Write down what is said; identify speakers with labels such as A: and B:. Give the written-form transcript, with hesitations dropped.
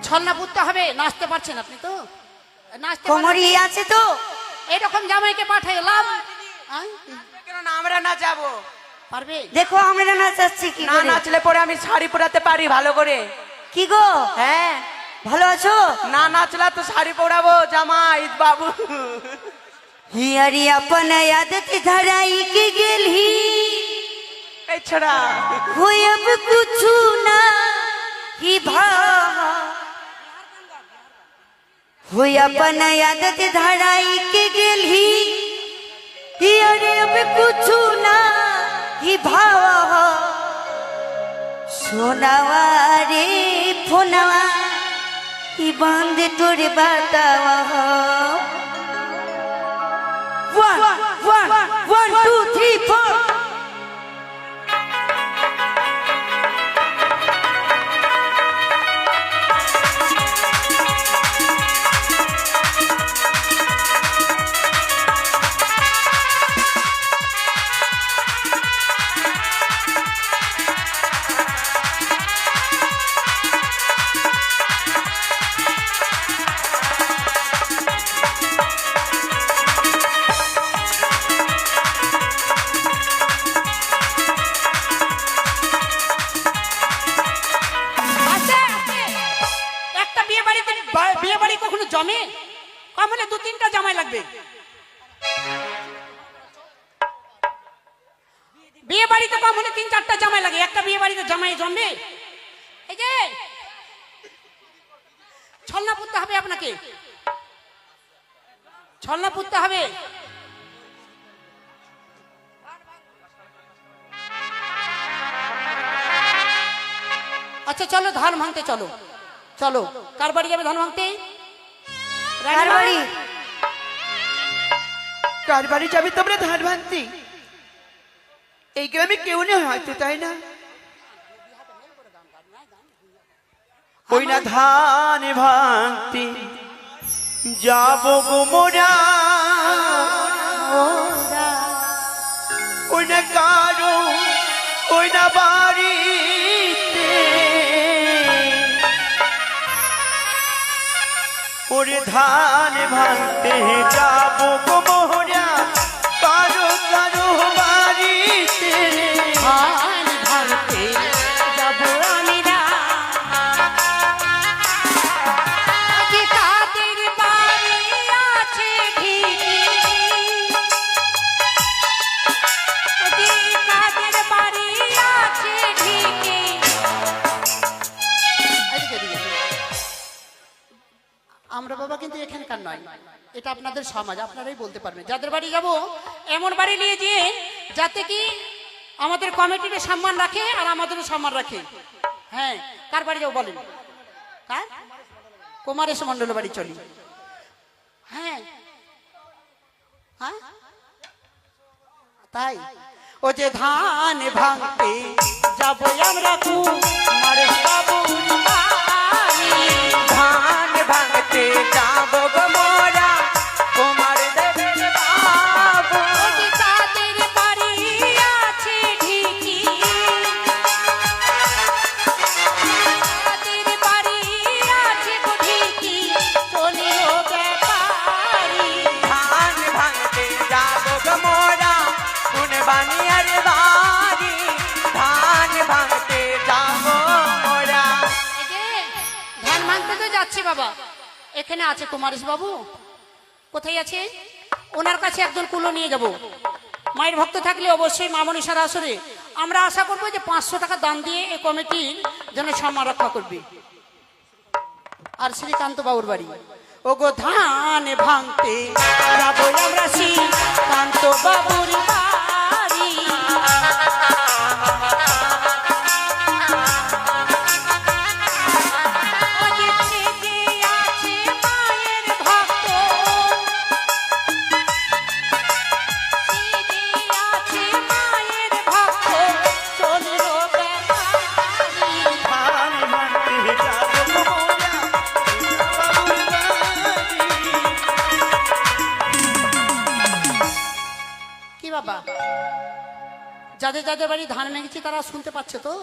A: ছলনা পুততে হবে। নাচতে পারছেন আপনি তো? নাচতে
B: কোমরি আছে তো?
A: এরকম জামাইকে পাঠাই লাভ
C: কেন না আমরা না যাবো?
A: পারবে?
B: দেখো আমরা নাচাচ্ছি কি
C: না
B: করে।
C: নাচলে পরে আমি শাড়ি পরাতে পারি ভালো করে।
B: কি গো
C: হ্যাঁ
B: ভালো আছো?
C: না নাচলা তো শাড়ি পরাবো জামাই বাবু।
B: हियरी अपन आदत धराई के गेलही
C: এই ছড়া
B: हो अब कुछ ना ही भा हो अपन आदत धराई के गेलही हियरी अब कुछ ना ही भाव सोनावा रे फोनवा ही बंद तोरे बतावा One, two, three, four.
A: বিয়ে বাড়ি কখনো জমে? কম হলে 2-3টা জামাই লাগবে। বিয়ে বাড়িতে কম হলে 3-4টা জামাই লাগে। একটা বিয়ে বাড়িতে জামাই জমবে? এই যে ছলনা পুততে হবে আপনাকে, ছলনা পুততে হবে। আচ্ছা চলো ধান ভাঙতে চলো। চলো কার বাড়ি যাবে ধান ভাঙতে?
B: কার বাড়ি?
C: কার বাড়ি যাবি তোমরা ধান ভাঙতে? এই গ্রামে কেউ নেই হয়তো, তাই না? ওই না ধান ভাঙতে যাবো গো মোরা, ওই না কারো ওই না বাড়িতে ওরে ধান ভাঙতে যাবো গো মোরা কারো কারো বাড়িতে।
A: ধান ভাঙতে যাবো আমরা, যে কাদের বাড়ি আছে ঢিকি, যে কাদের বাড়ি আছে ঢিকি। আমরা বাবা কিন্তু এখানকার নয়, এটা আপনাদের সমাজ, আপনারাই বলতে পারবেন। যাদের বাড়ি যাব এমন বাড়ি নিয়ে যেয়ে যাতে কি আমাদের কমিটির সম্মান রাখে আর আমাদেরও সম্মান রাখে। হ্যাঁ কার বাড়ি যাবো বলেন? কার? কুমারেশ মন্ডল বাড়ি চলি। হ্যাঁ হ্যাঁ তাই ও যে ধান ভাঙতে যাবো আমরা কুমারেশ বাবুর বাড়ি।
C: ধান ভাঙতে যাবো গো মোরা কুমার দেবের বাবু।
A: ও যে কাদের বাড়ি আছে ঢিকি, কাদের বাড়ি আছে গো ঢিকি, চলিও ব্যাপারী।
C: ধান ভাঙতে যাবো গো মোরা কোন বানিয়ার বাড়ি। ধান ভাঙতে যাবো মোরা।
A: এই যে ধান ভাঙতে তো যাচ্ছি বাবা, এখানে আছে কুমারেশ বাবু। কোথায় আছে? ওনার কাছে একজন কুলো নিয়ে যাব। মায়ের ভক্ত থাকলে অবশ্যই মা মনীষার আসরে আমরা আশা করবো যে 500 টাকা দান দিয়ে এই কমিটির যেন সম্মান রক্ষা করবে। আর শ্রীকান্ত বাবুর বাড়ি ও গো ধান ভাঙতে যাবো আমরা শ্রীকান্ত বাবুর বাড়ি। যাদের যাদের বাড়ি ধান ভেঙেছি তারা শুনতে পাচ্ছে তো?